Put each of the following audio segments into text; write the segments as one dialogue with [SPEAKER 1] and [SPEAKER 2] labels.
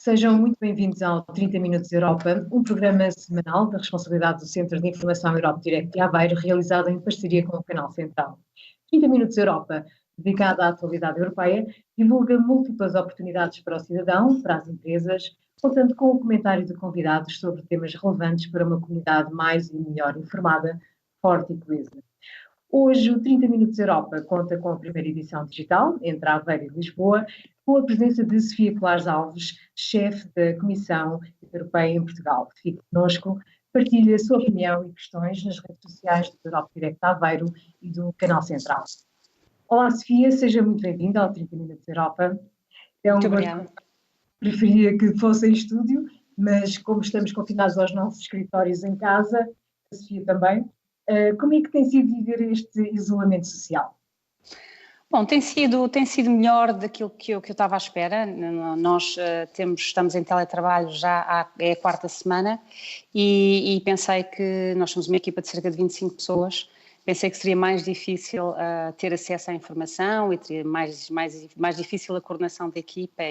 [SPEAKER 1] Sejam muito bem-vindos ao 30 Minutos Europa, um programa semanal da responsabilidade do Centro de Informação Europe Direct de Aveiro, realizado em parceria com o Canal Central. 30 Minutos Europa, dedicado à atualidade europeia, divulga múltiplas oportunidades para o cidadão, para as empresas, contando com o comentário de convidados sobre temas relevantes para uma comunidade mais e melhor informada, forte e coesa. Hoje, o 30 Minutos Europa conta com a primeira edição digital, entre Aveiro e Lisboa, com a presença de Sofia Colares Alves, chefe da Comissão Europeia em Portugal. Fique connosco, partilhe a sua opinião e questões nas redes sociais do Europe Direct Aveiro e do Canal Central. Olá, Sofia, seja muito bem-vinda ao 30 Minutos Europa.
[SPEAKER 2] Muito obrigada.
[SPEAKER 1] Preferia que fosse em estúdio, mas como estamos confinados aos nossos escritórios em casa, a Sofia também, como é que tem sido viver este isolamento social?
[SPEAKER 2] Bom, tem sido melhor daquilo que eu estava à espera. Nós estamos em teletrabalho já é a quarta semana e pensei que nós somos uma equipa de cerca de 25 pessoas. Pensei que seria mais difícil ter acesso à informação e teria mais difícil a coordenação da equipa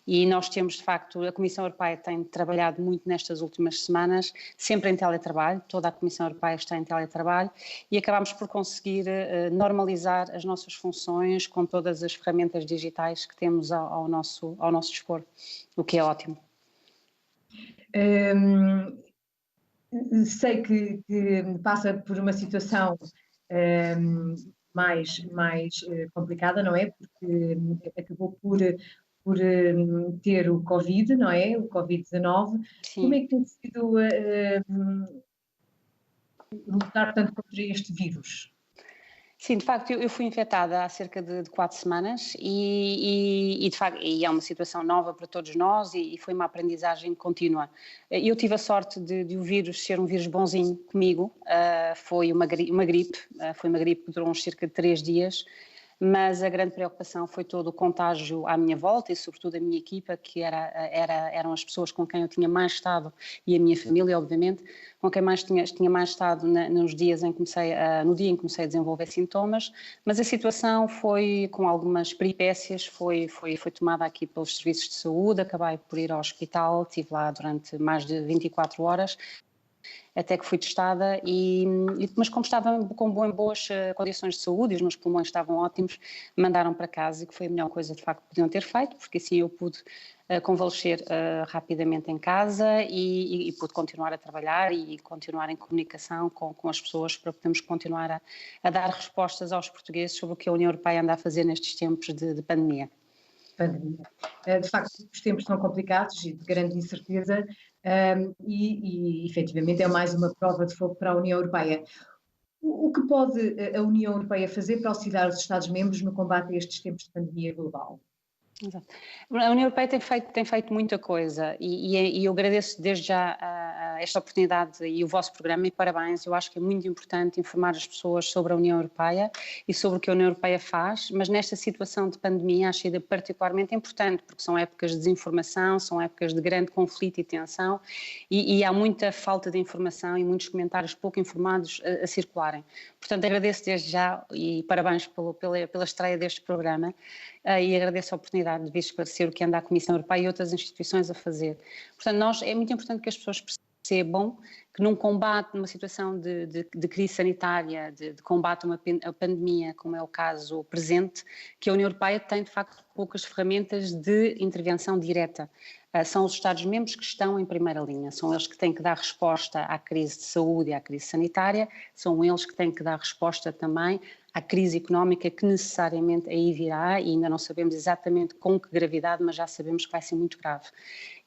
[SPEAKER 2] e nós temos, de facto, a Comissão Europeia tem trabalhado muito nestas últimas semanas, sempre em teletrabalho, toda a Comissão Europeia está em teletrabalho e acabámos por conseguir normalizar as nossas funções com todas as ferramentas digitais que temos ao nosso dispor, o que é ótimo.
[SPEAKER 1] Sei que passa por uma situação mais complicada, não é? Porque acabou por ter o Covid, não é? O Covid-19. Como é que tem sido lutar tanto contra este vírus?
[SPEAKER 2] Sim, de facto, eu fui infectada há cerca de 4 semanas de facto, é uma situação nova para todos nós e foi uma aprendizagem contínua. Eu tive a sorte de o vírus ser um vírus bonzinho comigo, foi uma gripe que durou uns cerca de 3 dias, mas a grande preocupação foi todo o contágio à minha volta e sobretudo a minha equipa, que eram as pessoas com quem eu tinha mais estado e a minha família, obviamente, com quem tinha mais estado nos dias no dia em que comecei a desenvolver sintomas, mas a situação foi, com algumas peripécias, foi tomada aqui pelos serviços de saúde, acabei por ir ao hospital, estive lá durante mais de 24 horas, até que fui testada mas como estava com boas condições de saúde e os meus pulmões estavam ótimos, mandaram para casa e que foi a melhor coisa de facto que podiam ter feito, porque assim eu pude convalescer rapidamente em casa e pude continuar a trabalhar e continuar em comunicação com as pessoas para podermos continuar a dar respostas aos portugueses sobre o que a União Europeia anda a fazer nestes tempos de pandemia.
[SPEAKER 1] De facto, os tempos são complicados e de grande incerteza e efetivamente é mais uma prova de fogo para a União Europeia. O que pode a União Europeia fazer para auxiliar os Estados-membros no combate a estes tempos de pandemia global?
[SPEAKER 2] Exato. A União Europeia tem feito muita coisa e eu agradeço desde já esta oportunidade e o vosso programa e parabéns. Eu acho que é muito importante informar as pessoas sobre a União Europeia e sobre o que a União Europeia faz, mas nesta situação de pandemia acho que é particularmente importante porque são épocas de desinformação, são épocas de grande conflito e tensão e há muita falta de informação e muitos comentários pouco informados a circularem. Portanto, agradeço desde já e parabéns pela estreia deste programa e agradeço a oportunidade de vir esclarecer o que anda a Comissão Europeia e outras instituições a fazer. Portanto, é muito importante que as pessoas percebam que num combate, numa situação de crise sanitária, de combate a pandemia, como é o caso presente, que a União Europeia tem de facto poucas ferramentas de intervenção direta. São os Estados-membros que estão em primeira linha, são eles que têm que dar resposta à crise de saúde e à crise sanitária, são eles que têm que dar resposta também à crise económica que necessariamente aí virá e ainda não sabemos exatamente com que gravidade, mas já sabemos que vai ser muito grave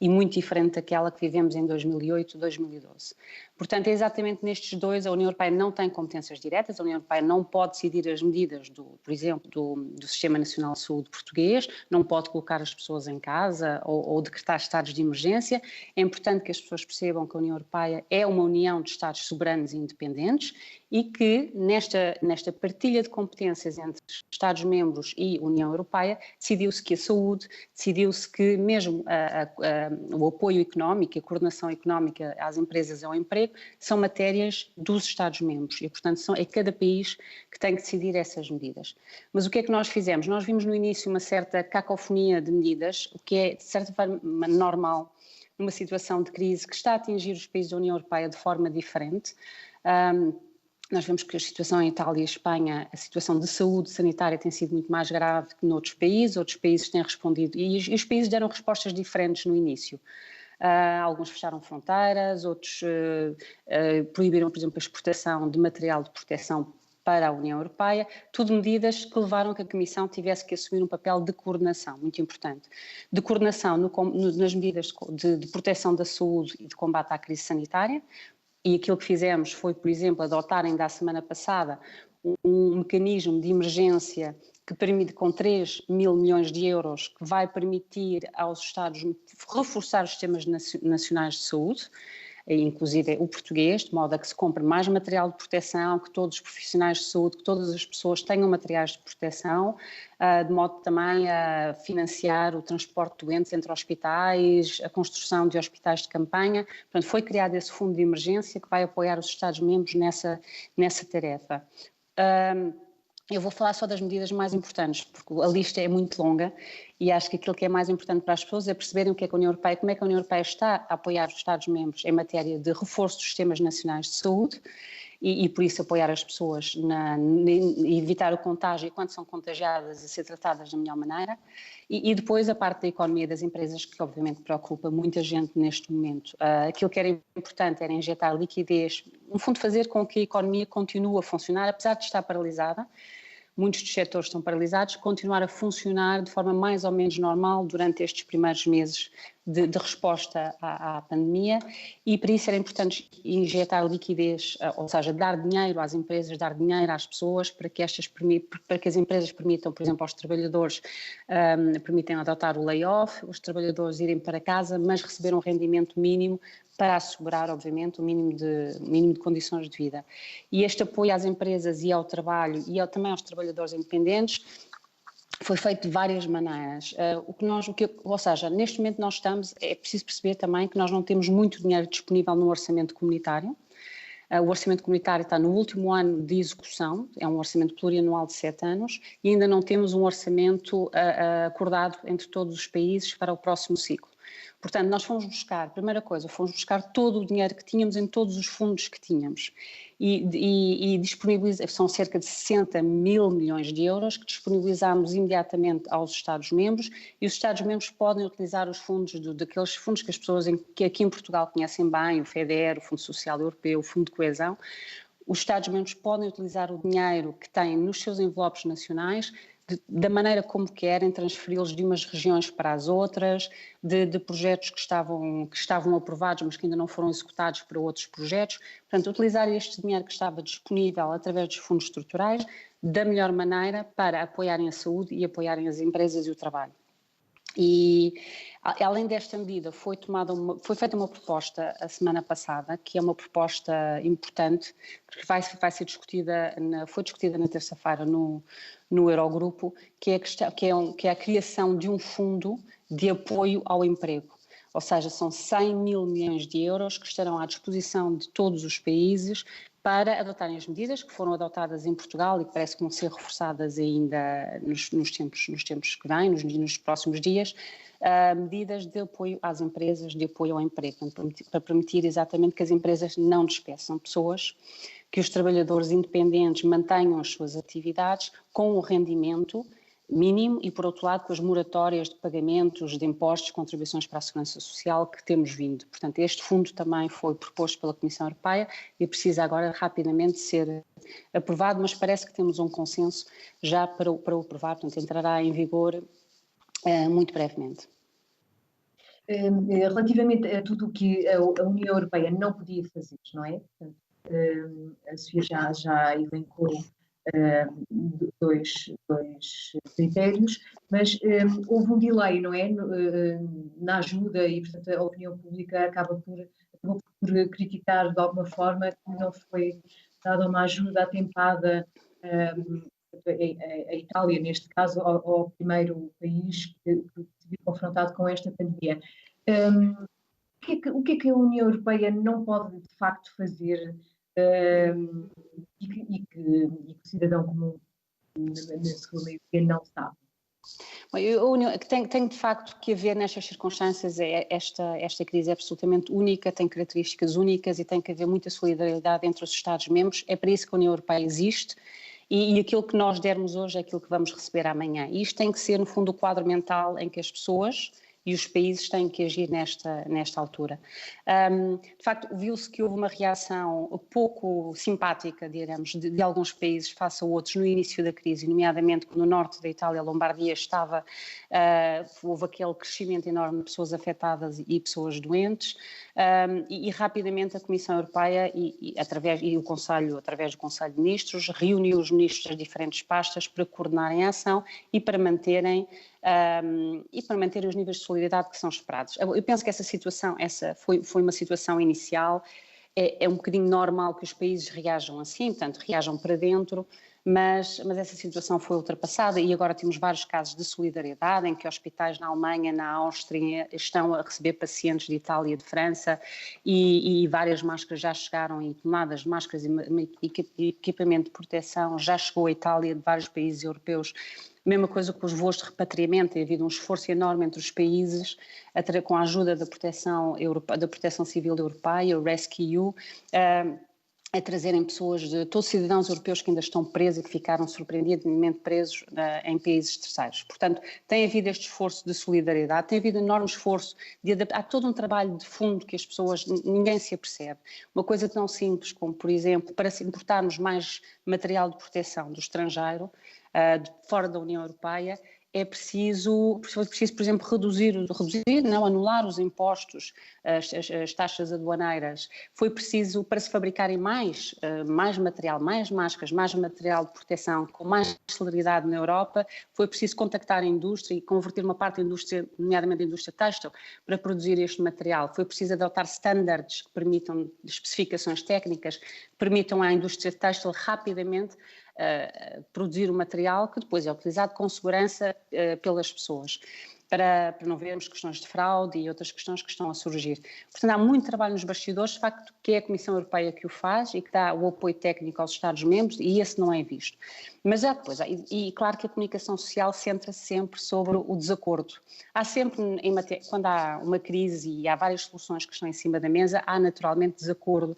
[SPEAKER 2] e muito diferente daquela que vivemos em 2008, 2012. Portanto, é exatamente nestes dois, a União Europeia não tem competências diretas, a União Europeia não pode decidir as medidas, por exemplo, do Sistema Nacional de Saúde português, não pode colocar as pessoas em casa ou decretar estados de emergência. É importante que as pessoas percebam que a União Europeia é uma união de Estados soberanos e independentes e que nesta partilha partilha de competências entre Estados-membros e União Europeia, decidiu-se que a saúde, decidiu-se que mesmo o apoio económico, a coordenação económica às empresas e ao emprego, são matérias dos Estados-membros e, portanto, é cada país que tem que decidir essas medidas. Mas o que é que nós fizemos? Nós vimos no início uma certa cacofonia de medidas, o que é, de certa forma, normal numa situação de crise que está a atingir os países da União Europeia de forma diferente. Nós vemos que a situação em Itália e Espanha, a situação de saúde sanitária tem sido muito mais grave que noutros países têm respondido, e os países deram respostas diferentes no início. Alguns fecharam fronteiras, outros proibiram, por exemplo, a exportação de material de proteção para a União Europeia, tudo medidas que levaram a que a Comissão tivesse que assumir um papel de coordenação, muito importante. De coordenação nas medidas de proteção da saúde e de combate à crise sanitária, e aquilo que fizemos foi, por exemplo, adotar ainda a semana passada um mecanismo de emergência que permite, com 3 mil milhões de euros, que vai permitir aos Estados reforçar os sistemas nacionais de saúde, inclusive o português, de modo a que se compre mais material de proteção, que todos os profissionais de saúde, que todas as pessoas tenham materiais de proteção, de modo também a financiar o transporte de doentes entre hospitais, a construção de hospitais de campanha. Portanto, foi criado esse fundo de emergência que vai apoiar os Estados-membros nessa tarefa. Eu vou falar só das medidas mais importantes, porque a lista é muito longa e acho que aquilo que é mais importante para as pessoas é perceberem o que é que a União Europeia, como é que a União Europeia está a apoiar os Estados-membros em matéria de reforço dos sistemas nacionais de saúde e por isso apoiar as pessoas e evitar o contágio e quando são contagiadas a ser tratadas da melhor maneira e depois a parte da economia das empresas que obviamente preocupa muita gente neste momento. Aquilo que era importante era injetar liquidez, no fundo fazer com que a economia continue a funcionar, apesar de estar paralisada. Muitos dos setores estão paralisados, continuar a funcionar de forma mais ou menos normal durante estes primeiros meses de resposta à pandemia e para isso era importante injetar liquidez, ou seja, dar dinheiro às empresas, dar dinheiro às pessoas para que as empresas permitam, por exemplo, aos trabalhadores, permitem adotar o layoff, os trabalhadores irem para casa, mas receber um rendimento mínimo para assegurar, obviamente, o mínimo de condições de vida. E este apoio às empresas e ao trabalho e também aos trabalhadores independentes foi feito de várias maneiras. Ou seja, neste momento nós é preciso perceber também que nós não temos muito dinheiro disponível no orçamento comunitário. O orçamento comunitário está no último ano de execução, é um orçamento plurianual de 7 anos e ainda não temos um orçamento acordado entre todos os países para o próximo ciclo. Portanto, nós fomos buscar todo o dinheiro que tínhamos em todos os fundos que tínhamos e disponibilizamos, são cerca de 60 mil milhões de euros que disponibilizámos imediatamente aos Estados-membros e os Estados-membros podem utilizar os fundos, daqueles fundos que as pessoas que aqui em Portugal conhecem bem, o FEDER, o Fundo Social Europeu, o Fundo de Coesão. Os Estados-membros podem utilizar o dinheiro que têm nos seus envelopes nacionais da maneira como querem, transferi-los de umas regiões para as outras, de projetos que estavam aprovados, mas que ainda não foram executados para outros projetos. Portanto, utilizar este dinheiro que estava disponível através dos fundos estruturais da melhor maneira para apoiarem a saúde e apoiarem as empresas e o trabalho. E, além desta medida, foi feita uma proposta a semana passada, que é uma proposta importante, que foi discutida na terça-feira no Eurogrupo, que é a criação de um fundo de apoio ao emprego. Ou seja, são 100 mil milhões de euros que estarão à disposição de todos os países para adotarem as medidas que foram adotadas em Portugal e que parece que vão ser reforçadas ainda nos tempos que vêm, nos próximos dias, medidas de apoio às empresas, de apoio ao emprego, para permitir exatamente que as empresas não despeçam pessoas, que os trabalhadores independentes mantenham as suas atividades com o rendimento mínimo e, por outro lado, com as moratórias de pagamentos de impostos, contribuições para a Segurança Social que temos vindo. Portanto, este fundo também foi proposto pela Comissão Europeia e precisa agora rapidamente ser aprovado, mas parece que temos um consenso já para o aprovar, portanto, entrará em vigor muito brevemente.
[SPEAKER 1] Relativamente a tudo o que a União Europeia não podia fazer, não é? Portanto, a Sofia já elencou dois critérios, mas houve um delay, não é? Na ajuda e, portanto, a opinião pública acabou por criticar de alguma forma que não foi dada uma ajuda atempada a Itália, neste caso, ao primeiro país que se viu confrontado com esta pandemia. O que é que a União Europeia não pode, de facto, fazer e que o cidadão comum na sua maioria não sabe?
[SPEAKER 2] Tem de facto que haver nestas circunstâncias, esta crise é absolutamente única, tem características únicas e tem que haver muita solidariedade entre os Estados-membros. É para isso que a União Europeia existe e aquilo que nós dermos hoje é aquilo que vamos receber amanhã. E isto tem que ser, no fundo, o quadro mental em que as pessoas e os países têm que agir nesta altura. De facto, viu-se que houve uma reação pouco simpática, digamos, de alguns países face a outros no início da crise, nomeadamente no norte da Itália, a Lombardia, houve aquele crescimento enorme de pessoas afetadas e pessoas doentes, e rapidamente a Comissão Europeia através do Conselho de Ministros, reuniu os ministros das diferentes pastas para coordenarem a ação e para manterem os níveis de solidariedade que são esperados. Eu penso que essa situação, foi uma situação inicial, é um bocadinho normal que os países reajam assim, portanto, reajam para dentro, mas essa situação foi ultrapassada e agora temos vários casos de solidariedade em que hospitais na Alemanha, na Áustria estão a receber pacientes de Itália e de França e várias máscaras já chegaram e tomadas de máscaras e equipamento de proteção já chegou à Itália de vários países europeus. Mesma coisa com os voos de repatriamento, tem havido um esforço enorme entre os países, com a ajuda da Proteção Civil Europeia, o RescEU, a trazerem pessoas todos os cidadãos europeus que ainda estão presos e que ficaram surpreendentemente presos em países terceiros. Portanto, tem havido este esforço de solidariedade, tem havido enorme esforço de adaptar. Há todo um trabalho de fundo que as pessoas, ninguém se apercebe. Uma coisa tão simples como, por exemplo, para se importarmos mais material de proteção do estrangeiro, fora da União Europeia, foi preciso, por exemplo, anular os impostos, as taxas aduaneiras. Foi preciso, para se fabricarem mais material, mais máscaras, mais material de proteção, com mais celeridade na Europa, foi preciso contactar a indústria e converter uma parte da indústria, nomeadamente a indústria têxtil, para produzir este material. Foi preciso adotar standards que permitam, especificações técnicas, que permitam à indústria têxtil rapidamente produzir o material que depois é utilizado com segurança pelas pessoas, para não vermos questões de fraude e outras questões que estão a surgir. Portanto, há muito trabalho nos bastidores, de facto, que é a Comissão Europeia que o faz e que dá o apoio técnico aos Estados-membros e esse não é visto. Mas depois, e claro que a comunicação social centra-se sempre sobre o desacordo. Há sempre, quando há uma crise e há várias soluções que estão em cima da mesa, há naturalmente desacordo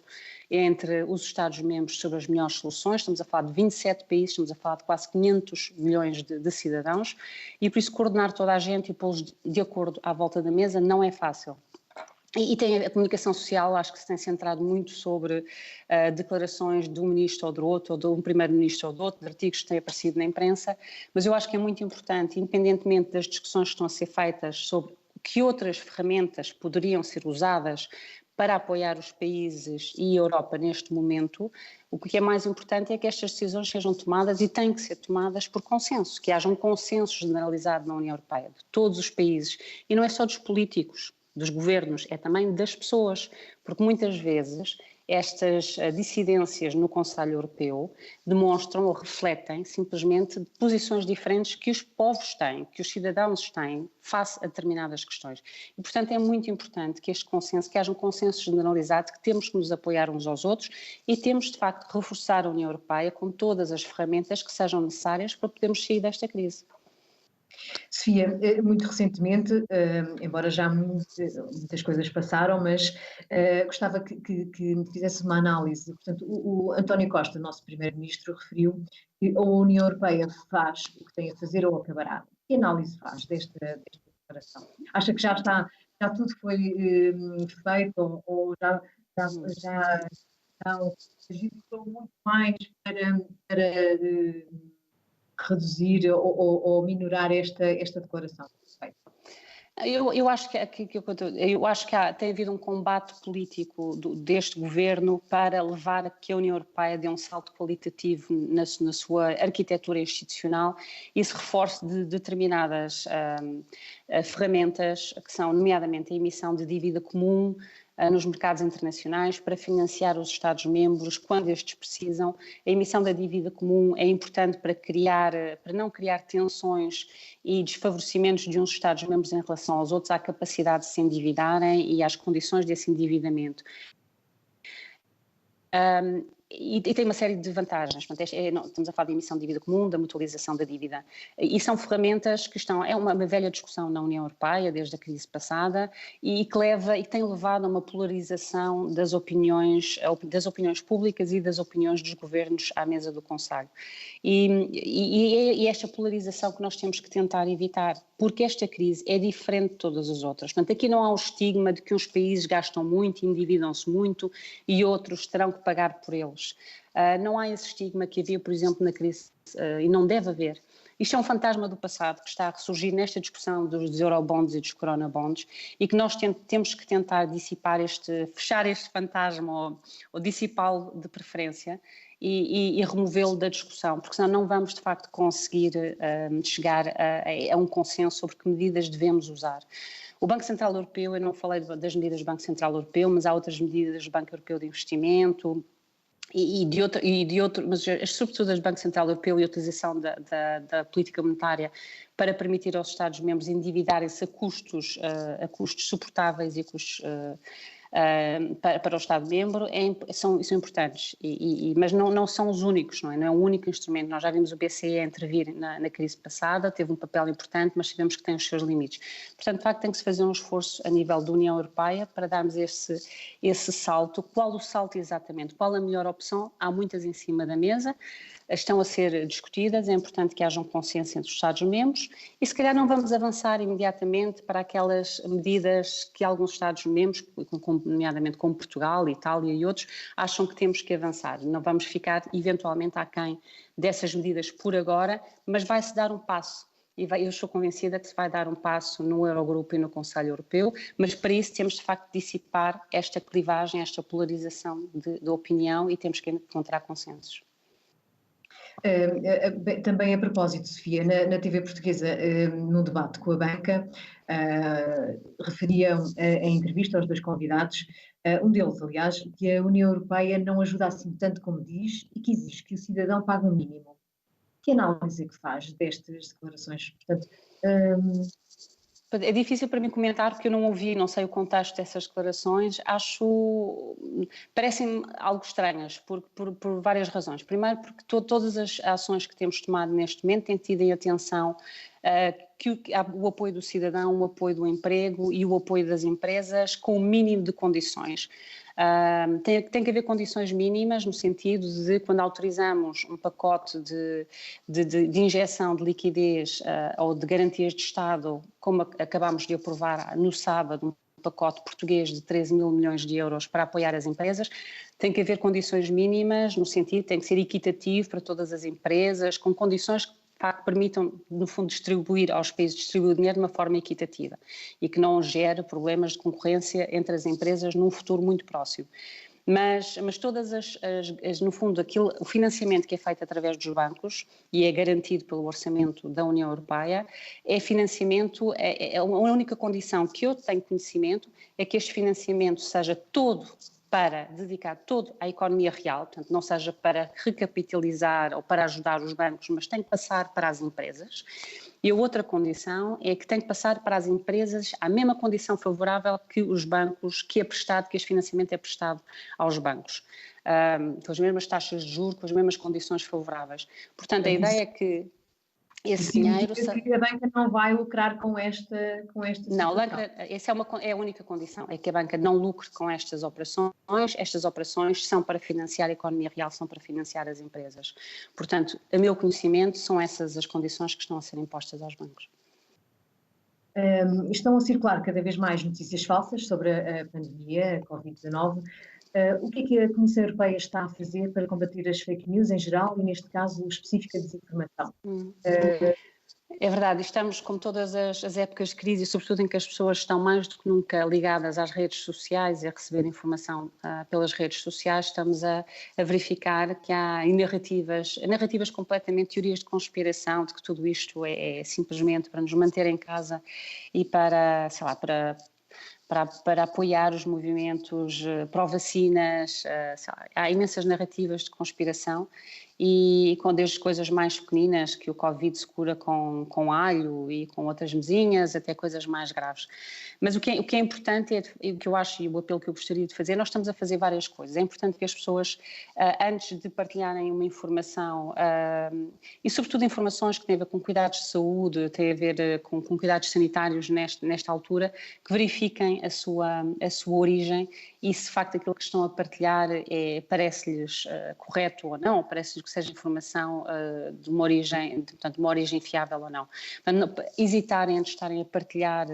[SPEAKER 2] entre os Estados-membros sobre as melhores soluções. Estamos a falar de 27 países, estamos a falar de quase 500 milhões de cidadãos e por isso coordenar toda a gente e pô-los de acordo à volta da mesa não é fácil. E tem a comunicação social, acho que se tem centrado muito sobre declarações de um ministro ou do outro, ou de um primeiro-ministro ou do outro, de artigos que têm aparecido na imprensa, mas eu acho que é muito importante, independentemente das discussões que estão a ser feitas sobre que outras ferramentas poderiam ser usadas para apoiar os países e a Europa neste momento, o que é mais importante é que estas decisões sejam tomadas e têm que ser tomadas por consenso, que haja um consenso generalizado na União Europeia, de todos os países, e não é só dos políticos, dos governos, é também das pessoas, porque muitas vezes estas dissidências no Conselho Europeu demonstram ou refletem simplesmente posições diferentes que os povos têm, que os cidadãos têm face a determinadas questões. E, portanto, é muito importante que haja um consenso generalizado, que temos que nos apoiar uns aos outros e temos, de facto, que reforçar a União Europeia com todas as ferramentas que sejam necessárias para podermos sair desta crise.
[SPEAKER 1] Sofia, muito recentemente, embora já muitas coisas passaram, mas gostava que me fizesse uma análise. Portanto, o António Costa, nosso primeiro-ministro, referiu que a União Europeia faz o que tem a fazer ou acabará. Que análise faz desta declaração? Acha que já tudo foi feito ou já agiu muito mais para reduzir ou minorar esta declaração?
[SPEAKER 2] Eu acho que tem havido um combate político deste governo para levar a que a União Europeia dê um salto qualitativo na sua arquitetura institucional e se reforce de determinadas ferramentas que são, nomeadamente, a emissão de dívida comum, nos mercados internacionais para financiar os Estados-membros quando estes precisam. A emissão da dívida comum é importante para não criar tensões e desfavorecimentos de uns Estados-membros em relação aos outros, à capacidade de se endividarem e às condições desse endividamento. E tem uma série de vantagens. Portanto, estamos a falar de emissão de dívida comum, da mutualização da dívida. E são ferramentas que é uma velha discussão na União Europeia, desde a crise passada, e que tem levado a uma polarização das opiniões públicas e das opiniões dos governos à mesa do Conselho. E é esta polarização que nós temos que tentar evitar, porque esta crise é diferente de todas as outras. Portanto, aqui não há o estigma de que uns países gastam muito, endividam-se muito e outros terão que pagar por eles. Não há esse estigma que havia, por exemplo, na crise, e não deve haver. Isto é um fantasma do passado que está a ressurgir nesta discussão dos eurobonds e dos coronabonds e que nós temos que tentar fechar este fantasma ou dissipá-lo de preferência e removê-lo da discussão, porque senão não vamos de facto conseguir chegar a um consenso sobre que medidas devemos usar. O Banco Central Europeu, eu não falei das medidas do Banco Central Europeu, mas há outras medidas do Banco Europeu de Investimento, mas sobretudo do Banco Central Europeu e a utilização da política monetária para permitir aos Estados-membros endividarem-se a custos suportáveis e a custos para o Estado-membro são importantes, mas não são os únicos, não é o único instrumento. Nós já vimos o BCE intervir na crise passada, teve um papel importante, mas sabemos que tem os seus limites. Portanto, de facto, tem que se fazer um esforço a nível da União Europeia para darmos esse salto. Qual o salto exatamente? Qual a melhor opção? Há muitas em cima da mesa, estão a ser discutidas, é importante que haja um consenso entre os Estados-membros e se calhar não vamos avançar imediatamente para aquelas medidas que alguns Estados-membros, nomeadamente como Portugal, Itália e outros, acham que temos que avançar. Não vamos ficar eventualmente aquém dessas medidas por agora, mas vai-se dar um passo. Eu estou convencida que se vai dar um passo no Eurogrupo e no Conselho Europeu, mas para isso temos de facto de dissipar esta clivagem, esta polarização de opinião e temos que encontrar consensos.
[SPEAKER 1] Também a propósito, Sofia, na TV portuguesa, no debate com a banca, referiam em entrevista aos dois convidados, um deles, aliás, que a União Europeia não ajuda assim tanto como diz e que exige que o cidadão pague um mínimo. Que análise é que faz destas declarações? Portanto,
[SPEAKER 2] é difícil para mim comentar porque eu não ouvi, não sei o contexto dessas declarações, parecem-me algo estranhas por várias razões. Primeiro porque todas as ações que temos tomado neste momento têm tido em atenção o apoio do cidadão, o apoio do emprego e o apoio das empresas com o mínimo de condições. Tem que haver condições mínimas no sentido de quando autorizamos um pacote de injeção de liquidez ou de garantias de Estado, como acabámos de aprovar no sábado, um pacote português de 13 mil milhões de euros para apoiar as empresas, tem que haver condições mínimas no sentido, tem que ser equitativo para todas as empresas, com condições que de facto permitam, no fundo, distribuir o dinheiro de uma forma equitativa e que não gere problemas de concorrência entre as empresas num futuro muito próximo. Mas todas no fundo, o financiamento que é feito através dos bancos e é garantido pelo orçamento da União Europeia, é a única condição que eu tenho conhecimento é que este financiamento seja dedicado todo à economia real, portanto não seja para recapitalizar ou para ajudar os bancos, mas tem que passar para as empresas. E a outra condição é que tem que passar para as empresas a mesma condição favorável que os bancos, que este financiamento é prestado aos bancos, com as mesmas taxas de juros, com as mesmas condições favoráveis. Portanto, a ideia é que esse dinheiro...
[SPEAKER 1] que a banca não vai lucrar com esta situação.
[SPEAKER 2] Não, essa é a única condição, é que a banca não lucre com estas operações são para financiar a economia real, são para financiar as empresas. Portanto, a meu conhecimento, são essas as condições que estão a ser impostas aos bancos.
[SPEAKER 1] Estão a circular cada vez mais notícias falsas sobre a pandemia, a Covid-19. O que é que a Comissão Europeia está a fazer para combater as fake news em geral e, neste caso, específica desinformação?
[SPEAKER 2] É verdade, estamos como todas as épocas de crise, sobretudo em que as pessoas estão mais do que nunca ligadas às redes sociais e a receber informação pelas redes sociais, estamos a verificar que há narrativas completamente, teorias de conspiração, de que tudo isto é simplesmente para nos manter em casa e para para apoiar os movimentos pró-vacinas. Há imensas narrativas de conspiração e desde coisas mais pequeninas, que o Covid se cura com alho e com outras mesinhas, até coisas mais graves. Mas o que é importante, o que eu acho e o apelo que eu gostaria de fazer, nós estamos a fazer várias coisas. É importante que as pessoas, antes de partilharem uma informação, e sobretudo informações que têm a ver com cuidados de saúde, têm a ver com cuidados sanitários nesta altura, que verifiquem a sua origem e se de facto aquilo que estão a partilhar parece-lhes correto ou não, parece-lhes que seja informação de uma origem fiável ou não. Portanto, hesitarem antes de estarem a partilhar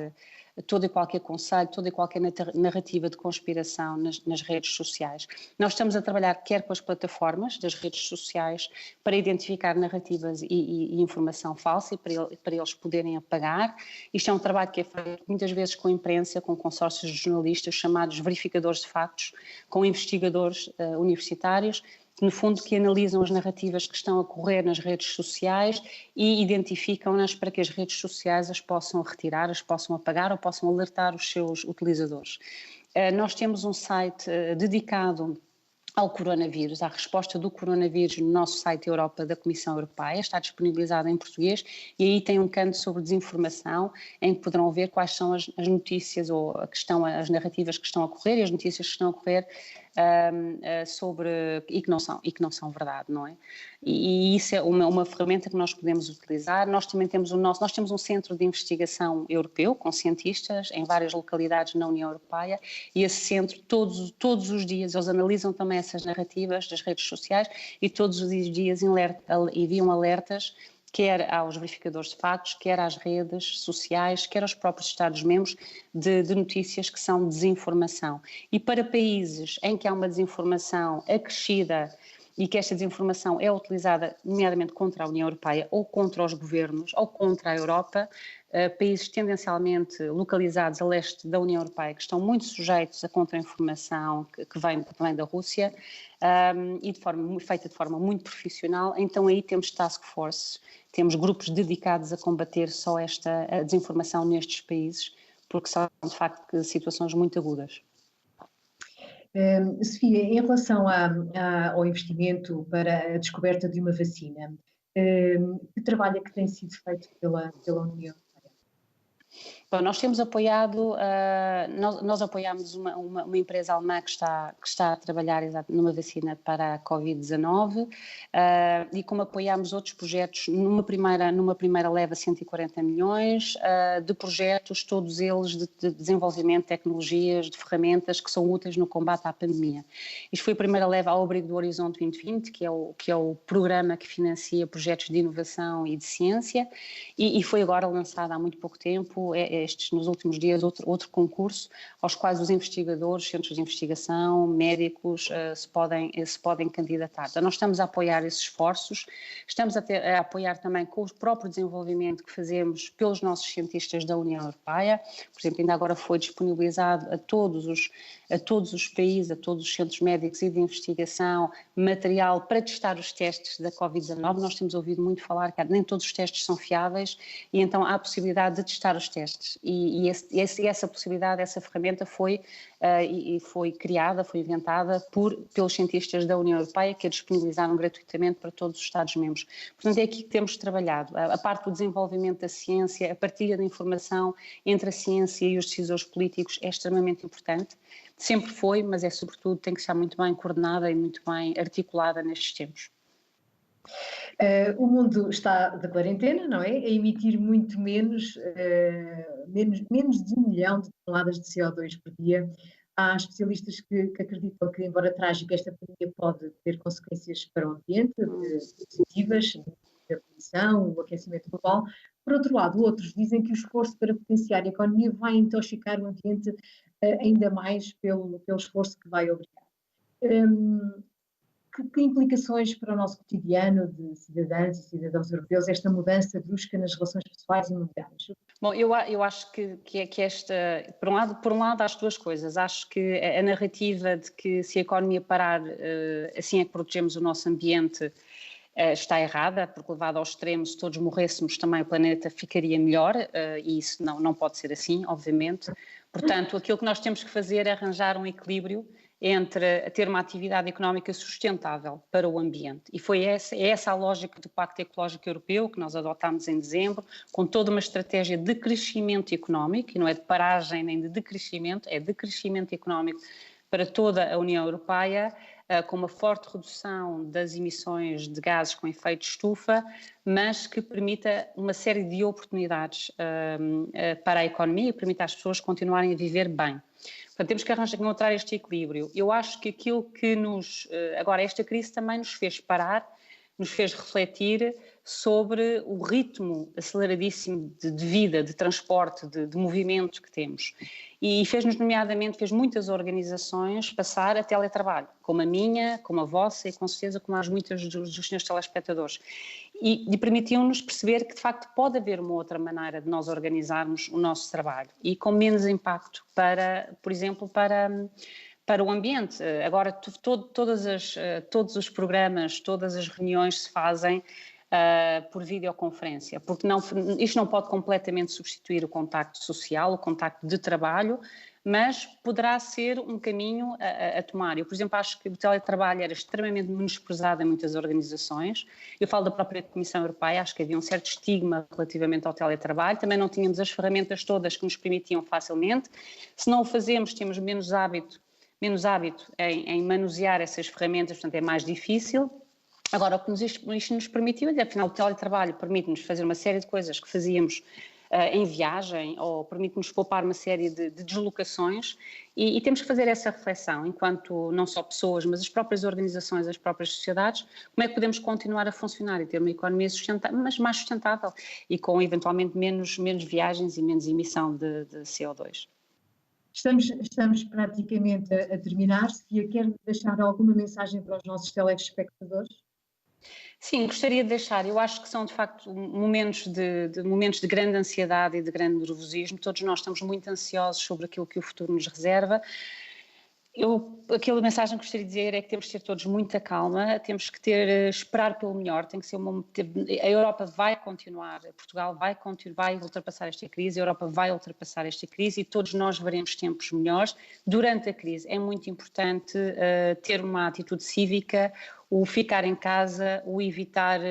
[SPEAKER 2] todo e qualquer conselho, toda e qualquer narrativa de conspiração nas redes sociais. Nós estamos a trabalhar quer com as plataformas das redes sociais para identificar narrativas e informação falsa e para eles poderem apagar. Isto é um trabalho que é feito muitas vezes com a imprensa, com consórcios de jornalistas chamados verificadores de factos, com investigadores universitários, no fundo, que analisam as narrativas que estão a correr nas redes sociais e identificam-nas para que as redes sociais as possam retirar, as possam apagar ou possam alertar os seus utilizadores. Nós temos um site dedicado ao coronavírus, à resposta do coronavírus no nosso site Europa da Comissão Europeia, está disponibilizado em português e aí tem um canto sobre desinformação em que poderão ver quais são as notícias ou as narrativas que estão a correr e as notícias que estão a correr sobre e que não são verdade, não é? E isso é uma ferramenta que nós podemos utilizar. Nós também temos nós temos um centro de investigação europeu com cientistas em várias localidades na União Europeia e esse centro todos os dias eles analisam também essas narrativas das redes sociais e todos os dias enviam alertas quer aos verificadores de factos, quer às redes sociais, quer aos próprios Estados-membros de notícias que são desinformação. E para países em que há uma desinformação acrescida e que esta desinformação é utilizada nomeadamente contra a União Europeia ou contra os governos ou contra a Europa, países tendencialmente localizados a leste da União Europeia que estão muito sujeitos à contra-informação que vem da Rússia e feita de forma muito profissional, então aí temos task forces, temos grupos dedicados a combater só a desinformação nestes países, porque são de facto situações muito agudas.
[SPEAKER 1] Sofia, em relação ao investimento para a descoberta de uma vacina, que trabalho é que tem sido feito pela União Europeia?
[SPEAKER 2] Bom, nós temos apoiado, nós apoiamos uma empresa alemã que está a trabalhar numa vacina para a Covid-19 e como apoiamos outros projetos, numa primeira leva 140 milhões de projetos, todos eles de desenvolvimento de tecnologias, de ferramentas que são úteis no combate à pandemia. Isto foi a primeira leva ao abrigo do Horizonte 2020, que é o programa que financia projetos de inovação e de ciência e foi agora lançado há muito pouco tempo, nos últimos dias, outro concurso aos quais os investigadores, centros de investigação, médicos se podem candidatar. Então, nós estamos a apoiar esses esforços, estamos a apoiar também com o próprio desenvolvimento que fazemos pelos nossos cientistas da União Europeia. Por exemplo, ainda agora foi disponibilizado a todos os países, a todos os centros médicos e de investigação, material para testar os testes da Covid-19. Nós temos ouvido muito falar que nem todos os testes são fiáveis e então há a possibilidade de testar os testes. E essa possibilidade, essa ferramenta foi criada, foi inventada pelos cientistas da União Europeia que a disponibilizaram gratuitamente para todos os Estados-membros. Portanto, é aqui que temos trabalhado. A parte do desenvolvimento da ciência, a partilha de informação entre a ciência e os decisores políticos é extremamente importante. Sempre foi, mas sobretudo tem que estar muito bem coordenada e muito bem articulada nestes tempos.
[SPEAKER 1] O mundo está de quarentena, não é? A emitir muito menos de 1 milhão de toneladas de CO2 por dia. Há especialistas que acreditam que, embora trágica, esta pandemia pode ter consequências para o ambiente positivas, a poluição, o aquecimento global. Por outro lado, outros dizem que o esforço para potenciar a economia vai intoxicar o ambiente ainda mais pelo esforço que vai obrigar. Que implicações para o nosso cotidiano de cidadãs e cidadãos europeus esta mudança brusca nas relações pessoais e mundiais?
[SPEAKER 2] Bom, eu acho que esta, por um lado, há as duas coisas. Acho que a narrativa de que se a economia parar, assim é que protegemos o nosso ambiente, está errada, porque levado ao extremo, se todos morrêssemos também o planeta ficaria melhor, e isso não pode ser assim, obviamente, Portanto, aquilo que nós temos que fazer é arranjar um equilíbrio entre ter uma atividade económica sustentável para o ambiente. E é essa a lógica do Pacto Ecológico Europeu que nós adotámos em dezembro, com toda uma estratégia de crescimento económico, e não é de paragem nem de decrescimento, é de crescimento económico para toda a União Europeia, com uma forte redução das emissões de gases com efeito de estufa, mas que permita uma série de oportunidades para a economia e permita às pessoas continuarem a viver bem. Portanto, temos que encontrar este equilíbrio. Eu acho que aquilo que agora, esta crise também nos fez parar, nos fez refletir sobre o ritmo aceleradíssimo de vida, de transporte, de movimento que temos. E fez muitas organizações passar a teletrabalho, como a minha, como a vossa e com certeza como as muitas dos senhores telespectadores. E permitiu-nos perceber que de facto pode haver uma outra maneira de nós organizarmos o nosso trabalho e com menos impacto por exemplo, para o ambiente. Agora, todos os programas, todas as reuniões se fazem por videoconferência, porque isto não pode completamente substituir o contacto social, o contacto de trabalho, mas poderá ser um caminho a tomar. Eu, por exemplo, acho que o teletrabalho era extremamente menosprezado em muitas organizações. Eu falo da própria Comissão Europeia, acho que havia um certo estigma relativamente ao teletrabalho, também não tínhamos as ferramentas todas que nos permitiam facilmente. Se não o fazemos, temos menos hábito em manusear essas ferramentas, portanto é mais difícil. Agora, o que isto nos permitiu, afinal, o teletrabalho permite-nos fazer uma série de coisas que fazíamos em viagem, ou permite-nos poupar uma série de deslocações, e temos que fazer essa reflexão, enquanto não só pessoas, mas as próprias organizações, as próprias sociedades, como é que podemos continuar a funcionar e ter uma economia sustentável, mas mais sustentável, e com eventualmente menos viagens e menos emissão de CO2.
[SPEAKER 1] Estamos praticamente a terminar. Sofia, quer deixar alguma mensagem para os nossos telespectadores?
[SPEAKER 2] Sim, gostaria de deixar. Eu acho que são, de facto, momentos de grande ansiedade e de grande nervosismo. Todos nós estamos muito ansiosos sobre aquilo que o futuro nos reserva. Aquela mensagem que gostaria de dizer é que temos que ter todos muita calma, temos que esperar pelo melhor, a Europa vai continuar, Portugal vai ultrapassar esta crise, a Europa vai ultrapassar esta crise e todos nós veremos tempos melhores. Durante a crise é muito importante ter uma atitude cívica, o ficar em casa, o evitar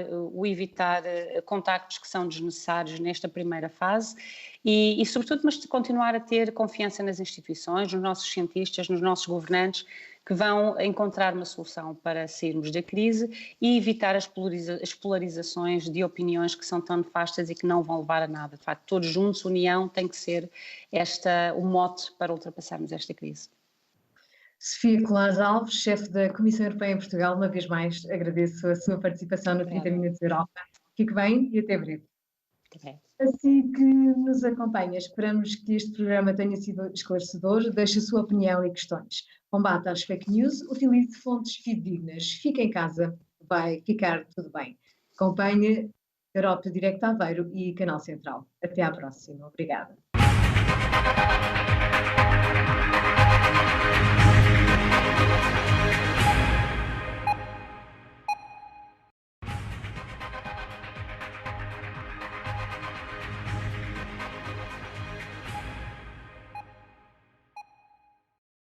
[SPEAKER 2] contactos que são desnecessários nesta primeira fase e sobretudo, mas de continuar a ter confiança nas instituições, nos nossos cientistas, nos nossos governantes, que vão encontrar uma solução para sairmos da crise e evitar as polarizações de opiniões que são tão nefastas e que não vão levar a nada. De facto, todos juntos, união tem que ser o mote para ultrapassarmos esta crise.
[SPEAKER 1] Sofia Colares Alves, chefe da Comissão Europeia em Portugal, uma vez mais agradeço a sua participação no 30 Minutos Europa. Fique bem e até breve. Assim que nos acompanha, esperamos que este programa tenha sido esclarecedor. Deixe a sua opinião e questões. Combata as fake news, utilize fontes fidedignas. Fique em casa, vai ficar tudo bem. Acompanhe Europa Direct Aveiro e Canal Central. Até à próxima. Obrigada.